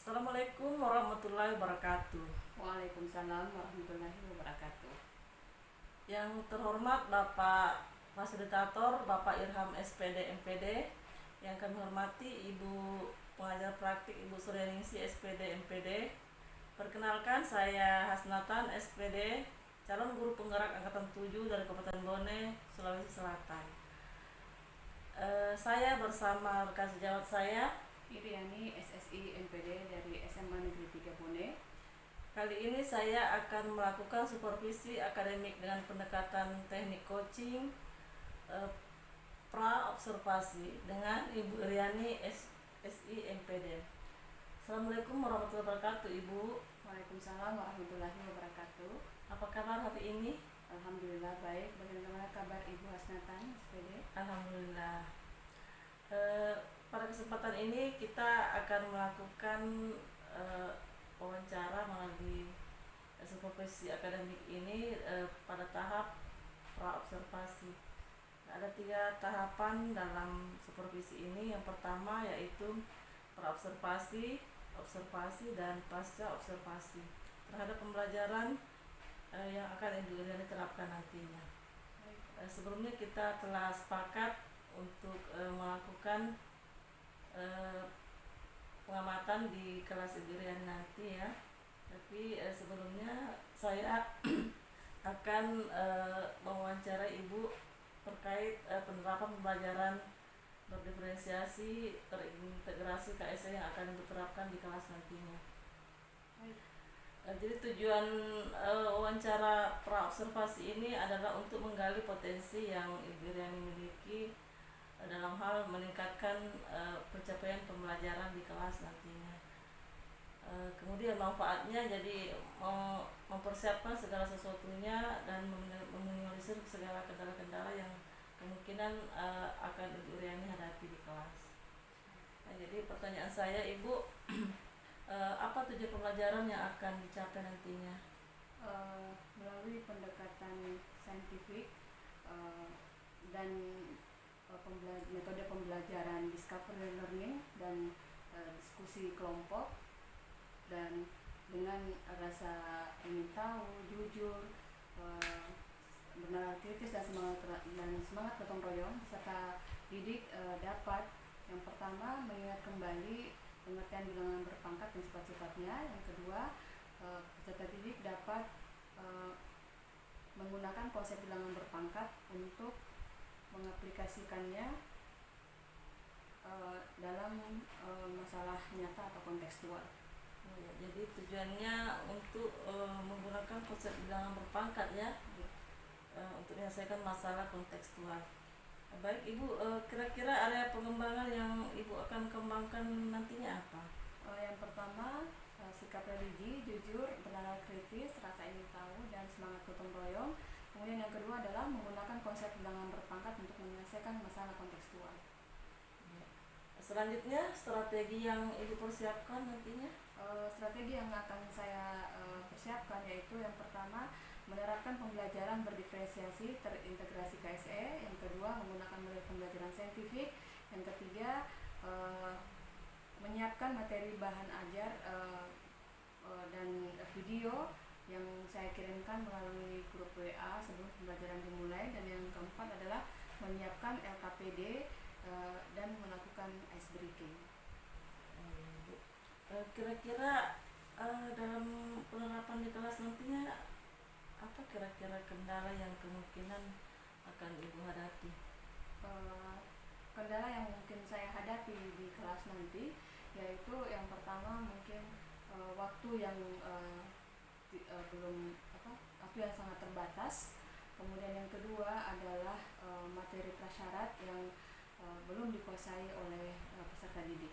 Assalamualaikum warahmatullahi wabarakatuh. Waalaikumsalam warahmatullahi wabarakatuh. Yang terhormat Bapak Fasilitator Bapak Irham SPD MPD, yang kami hormati Ibu Pengajar Praktik Ibu Suryaningsi SPD MPD. Perkenalkan, saya Hasnatan SPD, calon guru penggerak angkatan 7 dari Kabupaten Bone, Sulawesi Selatan. Saya bersama rekan sejawat saya Iriani SSI MPD dari SMA Negeri 3 Bone. Kali ini saya akan melakukan supervisi akademik dengan pendekatan teknik coaching pra-observasi dengan Ibu Iriani SSI MPD. Assalamualaikum warahmatullahi wabarakatuh, Ibu. Waalaikumsalam warahmatullahi wabarakatuh. Apa kabar hari ini? Alhamdulillah baik. Bagaimana kabar Ibu Hasnatan SPD? Alhamdulillah. Pada kesempatan ini kita akan melakukan wawancara melalui supervisi akademik ini pada tahap pra-observasi. Ada 3 tahapan dalam supervisi ini. Yang pertama yaitu pra-observasi, observasi, dan pasca observasi terhadap pembelajaran yang akan Ibu Iriani terapkan nantinya. Sebelumnya kita telah sepakat untuk melakukan pengamatan di kelas Ibu Iriani nanti ya. Tapi sebelumnya saya akan mewawancarai Ibu terkait penerapan pembelajaran berdiferensiasi terintegrasi KSE yang akan diterapkan di kelas nantinya. Jadi tujuan wawancara pra-observasi ini adalah untuk menggali potensi yang Ibu Iriani miliki dalam hal meningkatkan pencapaian pembelajaran di kelas nantinya. Kemudian manfaatnya jadi mempersiapkan segala sesuatunya dan meminimalisir segala kendala-kendala yang kemungkinan akan Ibu Iriani hadapi di kelas. Nah, jadi pertanyaan saya, Ibu, apa tujuan pembelajaran yang akan dicapai nantinya? Melalui pendekatan saintifik dan metode pembelajaran discovery learning dan diskusi kelompok, dan dengan rasa ingin tahu, jujur, bernalar kritis dan semangat gotong royong, serta didik dapat yang pertama mengingat kembali pengertian bilangan berpangkat dan sifat-sifatnya. Yang kedua, peserta didik dapat menggunakan konsep bilangan berpangkat untuk mengaplikasikannya dalam masalah nyata atau kontekstual. Jadi tujuannya untuk menggunakan konsep bilangan berpangkat ya, untuk menyelesaikan masalah kontekstual. Baik Ibu, kira-kira area pengembangan yang Ibu akan kembangkan nantinya apa? Yang pertama, sikap religi, jujur, bernalar kritis, rasa ingin tahu, dan semangat gotong royong. Kemudian yang kedua adalah menggunakan konsep bilangan berpangkat untuk menyelesaikan masalah kontekstual. Selanjutnya, strategi yang Ibu persiapkan nantinya? Strategi yang akan saya persiapkan yaitu yang pertama, menerapkan pembelajaran berdiferensiasi terintegrasi KSE. Yang kedua, menggunakan metode pembelajaran saintifik. Yang ketiga, menyiapkan materi bahan ajar dan video yang saya kirimkan melalui grup WA sebelum pembelajaran dimulai. Dan yang keempat adalah menyiapkan LKPD dan melakukan ice breaking. Kira-kira dalam penerapan di kelas nantinya apa kira-kira kendala yang kemungkinan akan Ibu hadapi? Kendala yang mungkin saya hadapi di kelas nanti yaitu yang pertama mungkin waktu yang belum waktu yang sangat terbatas. Kemudian yang kedua adalah materi prasyarat yang belum dikuasai oleh peserta didik.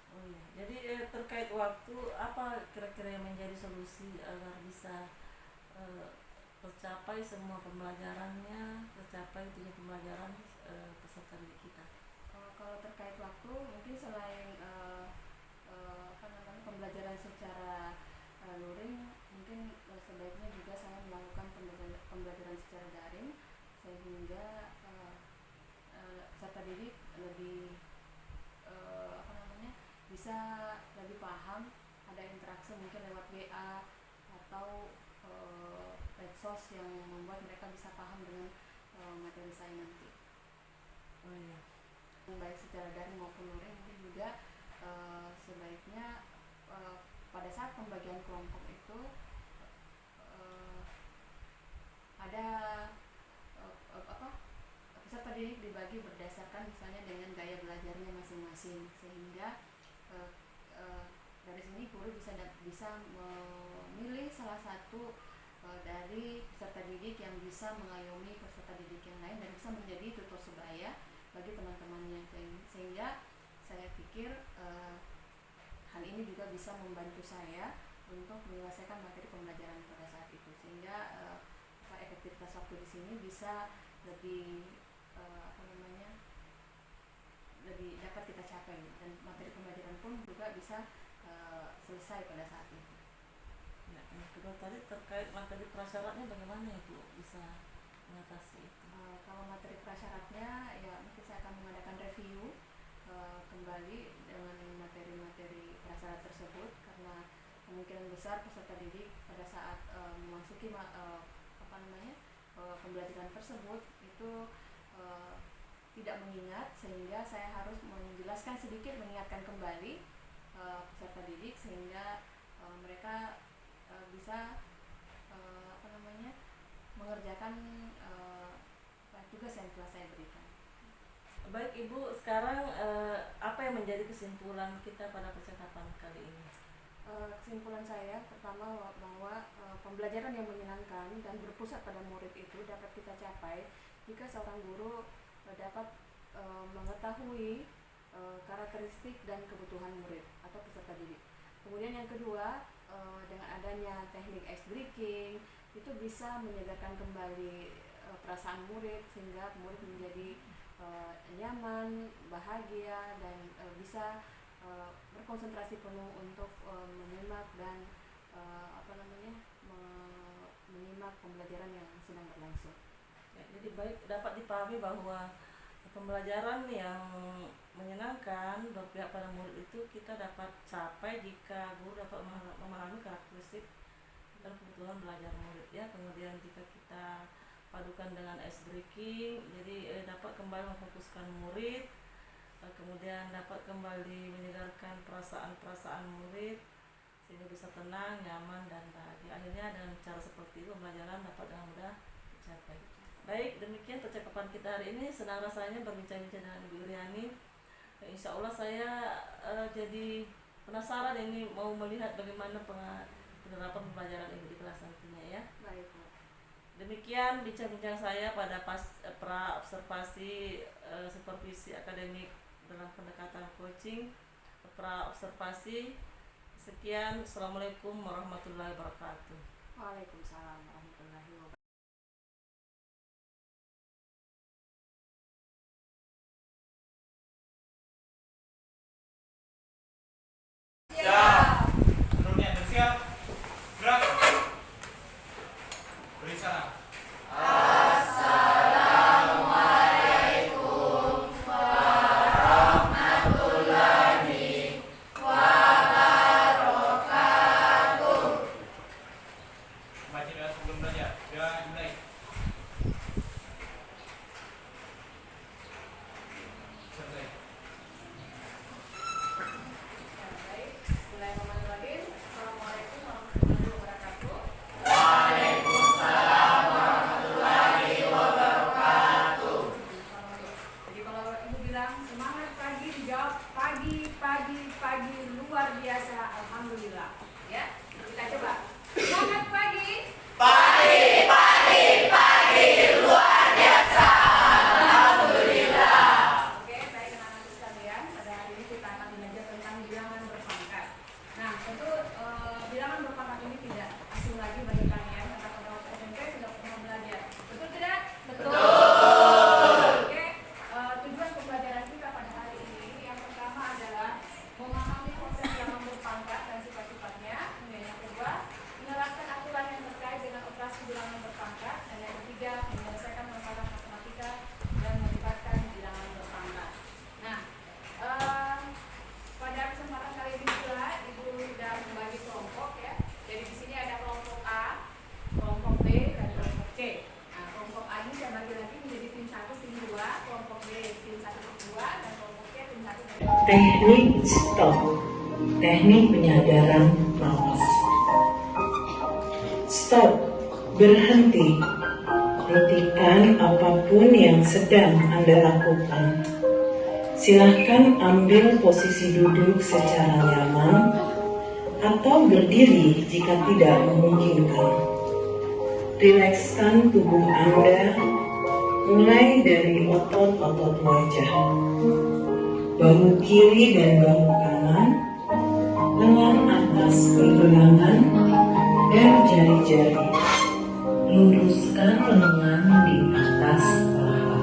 Oh iya, jadi terkait waktu, apa kira-kira yang menjadi solusi agar bisa tercapai semua pembelajarannya, tercapai tujuan pembelajaran peserta didik kita? Kalau terkait waktu, mungkin selain pembelajaran secara luring, mungkin sebaiknya juga saya melakukan pembelajaran secara daring sehingga peserta didik lebih bisa lebih paham, ada interaksi mungkin lewat WA atau medsos yang membuat mereka bisa paham dengan materi saya nanti. Oh iya. Baik secara daring maupun luring, mungkin juga sebaiknya pada saat pembagian kelompok itu ada peserta didik dibagi berdasarkan misalnya dengan gaya belajarnya masing-masing, sehingga dari sini guru bisa memilih salah satu dari peserta didik yang bisa mengayomi peserta didik yang lain dan bisa menjadi tutor sebaya bagi teman-temannya, sehingga saya pikir hal ini juga bisa membantu saya untuk menyelesaikan materi pembelajaran pada saat itu, sehingga efektivitas waktu di sini bisa lebih lebih dapat kita capai dan materi pembelajaran pun juga bisa selesai pada saat itu. Ya, yang kedua tadi terkait materi prasyaratnya bagaimana Ibu bisa mengatasi itu? Kalau materi prasyaratnya ya mungkin saya akan mengadakan review kembali dengan materi-materi prasyarat tersebut, karena kemungkinan besar peserta didik pada saat memasuki pembelajaran tersebut itu tidak mengingat, sehingga saya harus menjelaskan sedikit, mengingatkan kembali peserta didik sehingga mereka bisa mengerjakan tugas yang telah saya berikan. Baik Ibu, sekarang apa yang menjadi kesimpulan kita pada percakapan kali ini? Kesimpulan saya pertama bahwa pembelajaran yang menyenangkan dan berpusat pada murid itu dapat kita capai jika seorang guru dapat mengetahui karakteristik dan kebutuhan murid atau peserta didik. Kemudian yang kedua, dengan adanya teknik ice breaking itu bisa menyegarkan kembali perasaan murid sehingga murid menjadi nyaman, bahagia, dan bisa berkonsentrasi penuh untuk menyimak dan menyimak pembelajaran yang sedang berlangsung. Ya, jadi baik dapat dipahami bahwa pembelajaran yang menyenangkan berpihak pada murid itu kita dapat capai jika guru dapat memahami karakteristik dan kebutuhan belajar murid, ya. Kemudian jika kita padukan dengan ice breaking, jadi dapat kembali memfokuskan murid, kemudian dapat kembali menyegarkan perasaan-perasaan murid sehingga bisa tenang, nyaman, dan bahagia. Akhirnya dengan cara seperti itu pembelajaran dapat dengan mudah dicapai. Baik, demikian percakapan kita hari ini. Senang rasanya berbincang-bincang dengan Ibu Iriani. Insya Allah saya jadi penasaran ini mau melihat bagaimana penerapan pembelajaran Ibu di kelas nantinya, ya. Baik. Demikian bincang-bincang saya pada pra observasi supervisi akademik dalam pendekatan coaching pra observasi. Sekian, Assalamualaikum warahmatullahi wabarakatuh. Waalaikumsalam warahmatullahi wabarakatuh. Siap. Sebelumnya bersiap. Gerak. Beri salam. Assalamualaikum warahmatullahi wabarakatuh. Baca doa sebelum belajar. bilang semangat pagi, dijawab pagi, pagi, pagi luar biasa, alhamdulillah. Ya, kita coba. Semangat pagi. Pagi, pagi, pagi, luar biasa. Alhamdulillah. Oke, baik anak-anak sekalian, pada hari ini kita akan belajar tentang bilangan berpangkat. Nah, tentu bilangan berpangkat ini tidak asing lagi bagi kalian, karena pada waktu SMP sudah pernah belajar. Betul tidak? Betul. Oke, tujuan pembelajaran kita pada hari ini yang pertama adalah memahami konsep bilangan berpangkat dan sifat-sifatnya. Yang kedua, menerapkan aturan yang terkait dengan operasi bilangan berpangkat. Dan yang ketiga, menyelesaikan masalah matematika dan melibatkan bilangan berpangkat. Nah, pada kesempatan kali ini pula Ibu sudah membagi kelompok ya. Jadi di sini ada kelompok A, kelompok B, dan kelompok C. Nah, kelompok A ini saya bagi lagi menjadi tim 1, tim 2, kelompok B tim 1, tim 2, dan kelompok C tim 1, tim 2. Teknik stop, teknik penyadaran nafas. Stop, berhenti. Hentikan apapun yang sedang Anda lakukan. Silahkan ambil posisi duduk secara nyaman atau berdiri jika tidak memungkinkan. Rilekskan tubuh Anda mulai dari otot-otot wajah, bahu kiri dan bahu kanan, lengan atas pergelangan, dan jari-jari. Luruskan lengan di atas paha.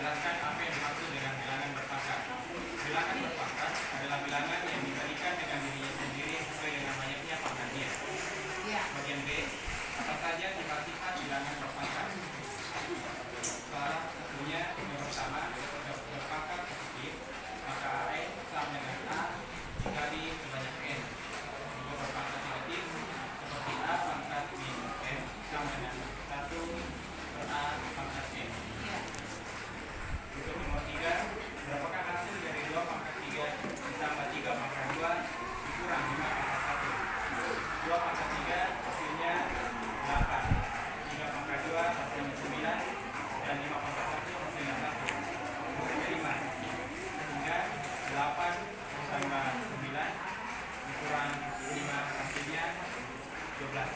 Jelaskan apa yang dimaksud dengan bilangan berpangkat. Bilangan berpangkat adalah bilangan yang diberikan dengan dirinya sendiri sesuai dengan banyaknya pangkatnya. Bagian B, apa saja sifat-sifat bilangan berpangkat? Salah satunya yang pertama, berpangkat positif, maka A sama dengan A dikali sebanyak N. Jika berpangkat negatif, seperti A pangkat minus N sama dengan 1 per A pangkat N. Untuk nomor 3, berapakah hasil dari 2 pangkat 3 ditambah 3 pangkat 2 dikurang 5 pangkat 1? 2 pangkat 3 hasilnya 8, 3 pangkat 2 hasilnya 9, dan 5 pangkat 1 hasilnya 1. Hasilnya 5. Sehingga 8 tambah 9 dikurang 5 hasilnya 12.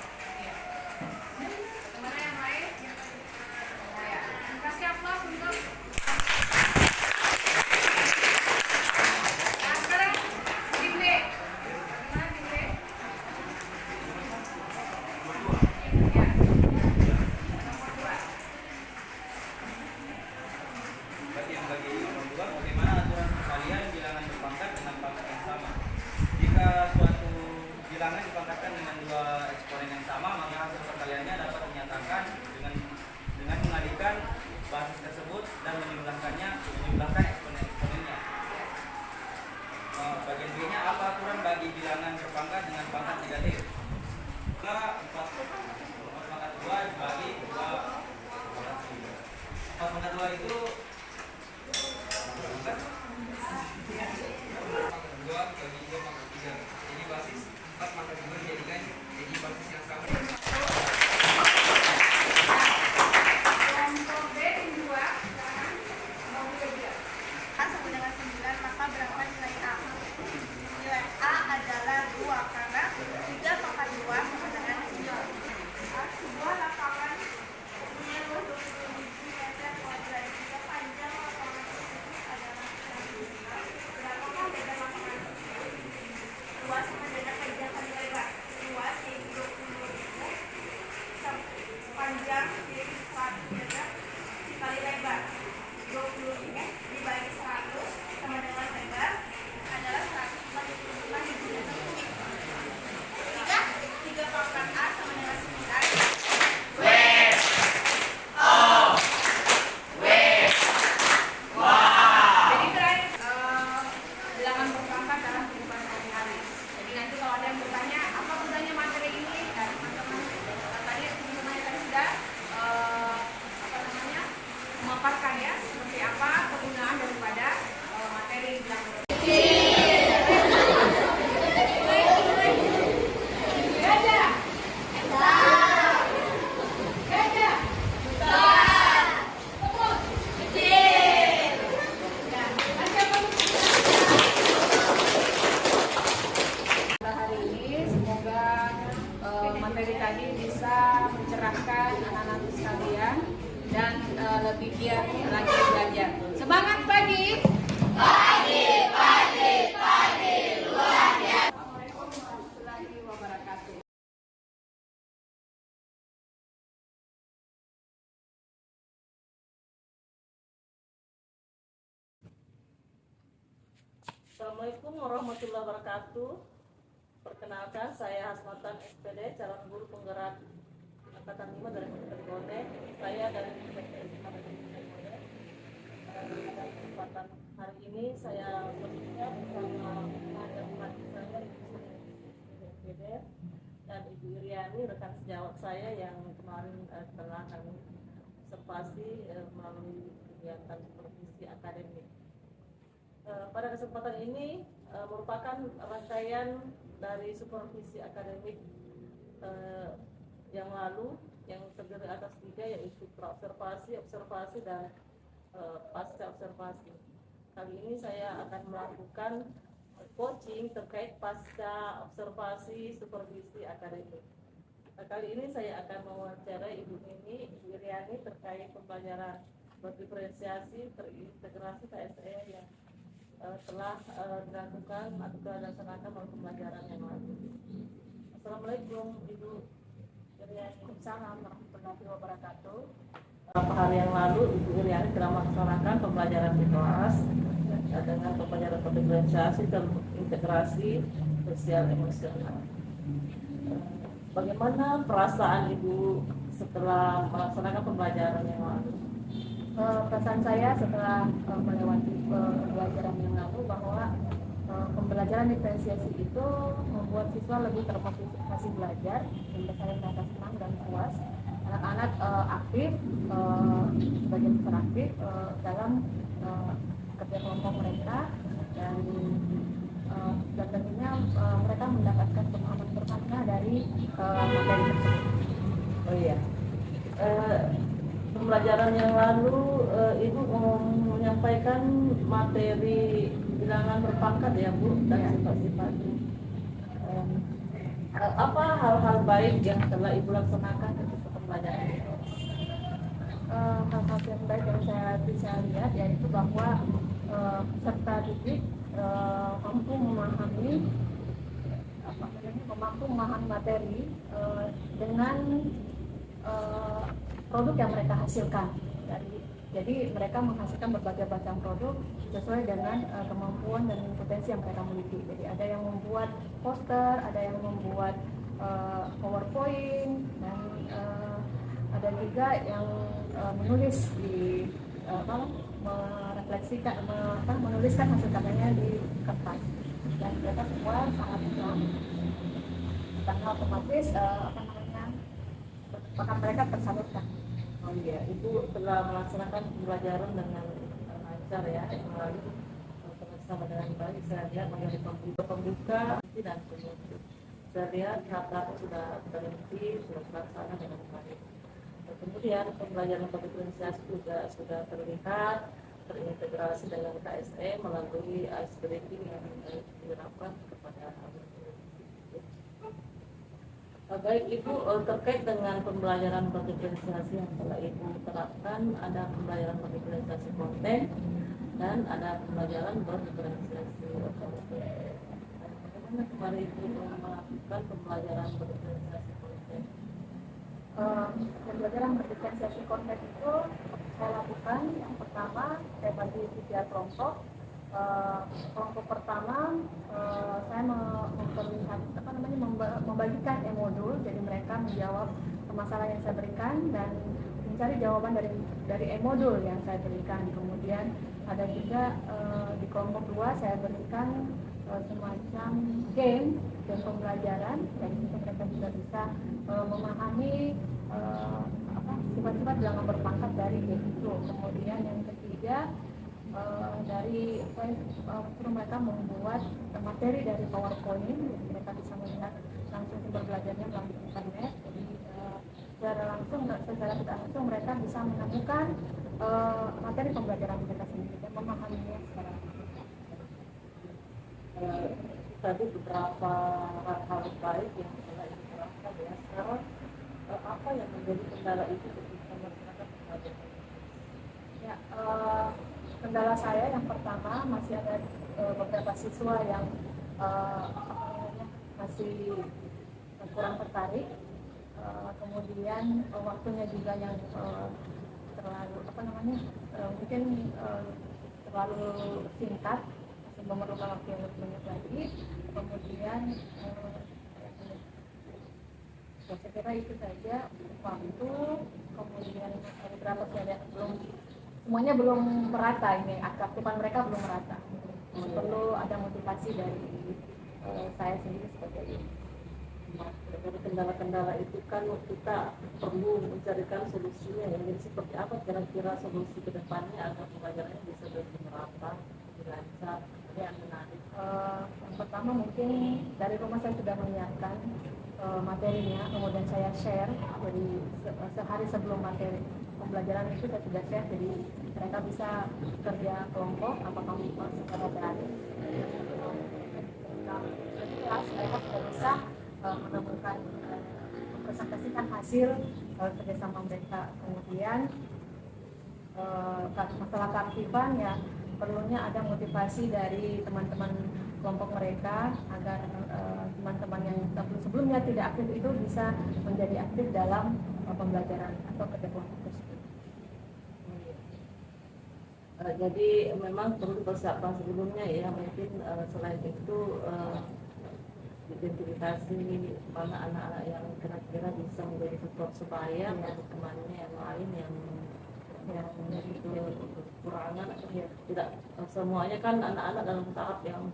Kemana yang lain? Ya, kasih aplaus untuk. Nah, sekarang tim B. Gimana tim B? Ya. Nomor 2. Yang bagi nomor 2, bagaimana aturan perkalian bilangan berpangkat dengan pangkat yang sama? Jika suatu bilangan dipangkatkan dengan 2 eksponen yang sama, maka hasil perkaliannya dapat dinyatakan dengan mengalihkan basis tersebut dan menyumbangkan eksponen-eksponennya. Bagian B-nya, apa aturan bagi bilangan berpangkat dengan pangkat negatif? 4 pangkat 2 dibagi 2 pangkat 2 itu 2 bagi 2 pangkat 3. Jadi basis 4 pangkat 2 dijadikan jadi basis yang sama. menyemangatkan anak-anak sekalian dan lebih giat lagi belajar. Semangat pagi! Pagi, pagi, pagi, luar biasa. Assalamualaikum warahmatullahi wabarakatuh. Assalamualaikum warahmatullahi wabarakatuh. Perkenalkan, saya Hasmatan SPD, calon guru penggerak Angkatan 5 dari Kabupaten Bote. Saya dari PTS Kabupaten Bote. Pada kesempatan hari ini saya berbicara bersama adik-adik saya Ibu SPD dan Ibu Iriani, rekan sejawat saya yang kemarin telah kami observasi melalui kegiatan supervisi akademik. Pada kesempatan ini merupakan rangkaian dari supervisi akademik yang lalu yang terdiri atas 3, yaitu praobservasi, observasi, dan pasca observasi. Kali ini saya akan melakukan coaching terkait pasca observasi supervisi akademik. Kali ini saya akan mewawancarai Ibu Nini, Ibu Iriani terkait pembelajaran berdiferensiasi terintegrasi KSE yang telah dilakukan atau telah dilaksanakan melalui pembelajaran yang lalu. Assalamualaikum Ibu Iriani. Waalaikumsalam warahmatullahi wabarakatuh. Beberapa hari yang lalu Ibu Iriani telah melaksanakan pembelajaran di kelas dengan pembelajaran berdiferensiasi terintegrasi sosial emosional. Bagaimana perasaan Ibu setelah melaksanakan pembelajaran yang lalu? Perasaan saya setelah melewati pembelajaran yang lalu bahwa pembelajaran diferensiasi itu membuat siswa lebih termotivasi belajar, sehingga saya merasa senang dan puas. Anak-anak aktif, sebagian besar aktif dalam kerja kelompok mereka, dan tentunya mereka mendapatkan pemahaman bermakna dari materi tersebut. Oh iya. Pembelajaran yang lalu Ibu menyampaikan materi bilangan berpangkat ya Bu, dan sifat-sifatnya. Apa hal-hal baik yang telah Ibu laksanakan ketika pembelajaran itu? Hal-hal yang baik yang saya bisa lihat yaitu bahwa peserta didik mampu memahami materi dengan produk yang mereka hasilkan. Jadi mereka menghasilkan berbagai macam produk sesuai dengan kemampuan dan potensi yang mereka miliki. Jadi ada yang membuat poster, ada yang membuat PowerPoint, dan ada juga yang menulis di merefleksikan, menuliskan hasil karyanya di kertas. Dan mereka semua sangat senang, karena otomatis bakat mereka tersalurkan. Oh iya, Ibu telah melaksanakan pembelajaran dengan lancar ya, yang lalu bersama dengan baik. Saya lihat mengenai pembuka dan penutup. Saya lihat kata sudah berhenti, sudah terlaksana dengan baik. Kemudian pembelajaran diferensiasi juga sudah terlihat terintegrasi dengan KSE melalui ice breaking yang diterapkan kepada baik Ibu, terkait dengan pembelajaran berdiferensiasi yang telah Ibu terapkan, ada pembelajaran berdiferensiasi konten dan ada pembelajaran berdiferensiasi konten. Bagaimana kemarin Ibu melakukan pembelajaran berdiferensiasi konten? Pembelajaran berdiferensiasi konten itu saya lakukan, yang pertama saya bagi 3 kelompok. Kelompok pertama saya membagikan e-modul, jadi mereka menjawab masalah yang saya berikan dan mencari jawaban dari e-modul yang saya berikan. Kemudian ada juga di kelompok 2 saya berikan semacam game dan pembelajaran, dari situ mereka juga bisa memahami sifat-sifat bilangan berpangkat dari game itu. Kemudian yang ketiga dari suruh mereka membuat materi dari PowerPoint, jadi mereka bisa melihat langsung sumber belajarnya melalui internet. Jadi secara tidak langsung mereka bisa menemukan materi pembelajaran mereka sendiri dan memahaminya secara tadi beberapa hal baik yang telah diterapkan ya. Sekarang apa yang menjadi kendala itu ketika masyarakat belajar? Ya, kendala saya yang pertama masih ada beberapa siswa yang masih kurang tertarik. Kemudian waktunya juga yang terlalu mungkin terlalu singkat, masih memerlukan waktu yang lebih banyak lagi. Kemudian saya kira itu saja, waktu, kemudian beberapa saya belum semuanya belum merata, ini keaktifan mereka belum merata. Perlu ada motivasi dari saya sendiri seperti ini. Dari kendala-kendala itu kan kita perlu mencarikan solusinya ya. Jadi seperti apa kira-kira solusi ke depannya agar pembelajarannya bisa lebih merata, lebih lancar, dan menarik? Yang pertama mungkin dari rumah saya sudah menyiapkan materinya, kemudian saya share. Jadi sehari sebelum materi pembelajaran itu saya sudah share, jadi mereka bisa kerja kelompok, apakah secara daring. Kelas mereka sudah bisa menemukan, mempresentasikan hasil kerjasama mereka. Kemudian masalah keaktifan ya, perlunya ada motivasi dari teman-teman kelompok mereka agar teman-teman yang sebelumnya tidak aktif itu bisa menjadi aktif dalam pembelajaran atau kerja kelompok tersebut. Jadi memang perlu persiapan sebelumnya ya, mungkin selain itu identifikasi mana anak-anak yang kira-kira bisa menjadi support supaya teman-temannya yang lain yang itu kekurangan atau ya tidak semuanya kan anak-anak dalam tahap yang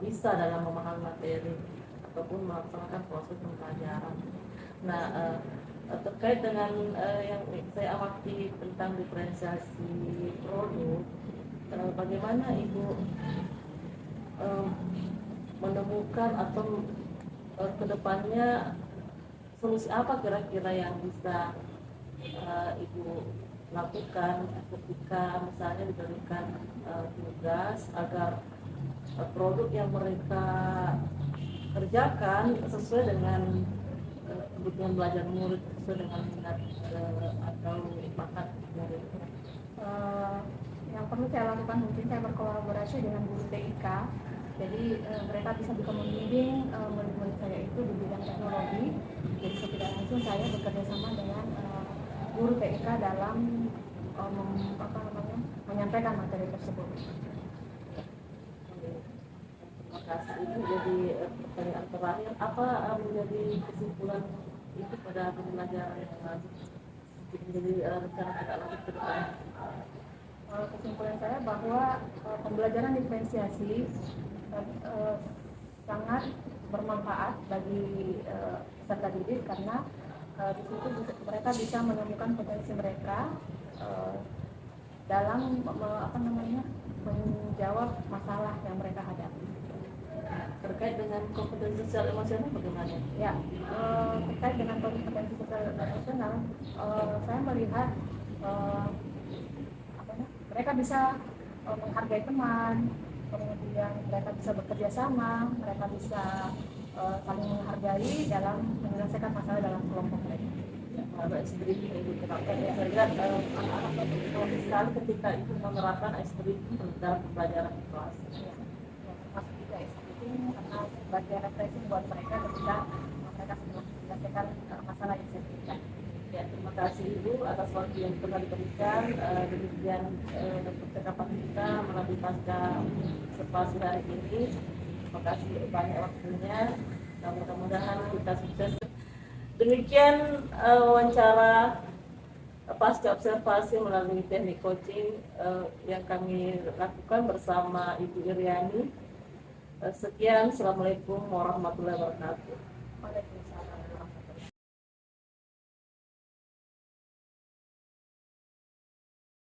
bisa dalam memahami materi ataupun melaksanakan proses pembelajaran. Nah, terkait dengan yang saya amati tentang diferensiasi produk, bagaimana Ibu menemukan atau kedepannya solusi apa kira-kira yang bisa Ibu lakukan ketika misalnya diberikan tugas agar produk yang mereka kerjakan sesuai dengan kebutuhan belajar murid, sesuai dengan minat atau bakat murid. Yang perlu saya lakukan mungkin saya berkolaborasi dengan guru TIK. Jadi mereka bisa membimbing murid-murid saya itu di bidang teknologi. Jadi tidak langsung saya bekerja sama dengan guru TIK dalam menyampaikan materi tersebut. Terima kasih. Itu jadi pertanyaan terakhir, apa menjadi kesimpulan itu pada pembelajaran yang lanjut? Jadi rencana tidak lanjut ke depan. Kesimpulan saya bahwa pembelajaran diferensiasi sangat bermanfaat bagi peserta didik karena di situ mereka bisa menemukan potensi mereka dalam menjawab masalah yang mereka hadapi. Terkait dengan kompetensi sosial emosional bagaimana? Ya, terkait dengan kompetensi sosial emosional, saya melihat mereka bisa menghargai teman, kemudian mereka bisa bekerja sama, mereka bisa saling menghargai dalam menyelesaikan masalah dalam kelompok mereka. Ice breathing itu terapkan ya. Saya lihat anak-anak itu sekali ketika itu menerapkan ice breathing dalam pembelajaran di kelas. Masuk juga ice breathing karena sebagai refreshing buat mereka ketika mereka sedang menyelesaikan masalah yang saya berikan. Ya, terima kasih Ibu atas waktu yang telah diberikan. Demikian percakapan kita melalui pasca observasi hari ini. Terima kasih banyak waktunya. Dan mudah-mudahan kita sukses. Demikian wawancara pasca observasi melalui teknik coaching yang kami lakukan bersama Ibu Iriani. Sekian, Assalamualaikum warahmatullahi wabarakatuh. Waalaikumsalam.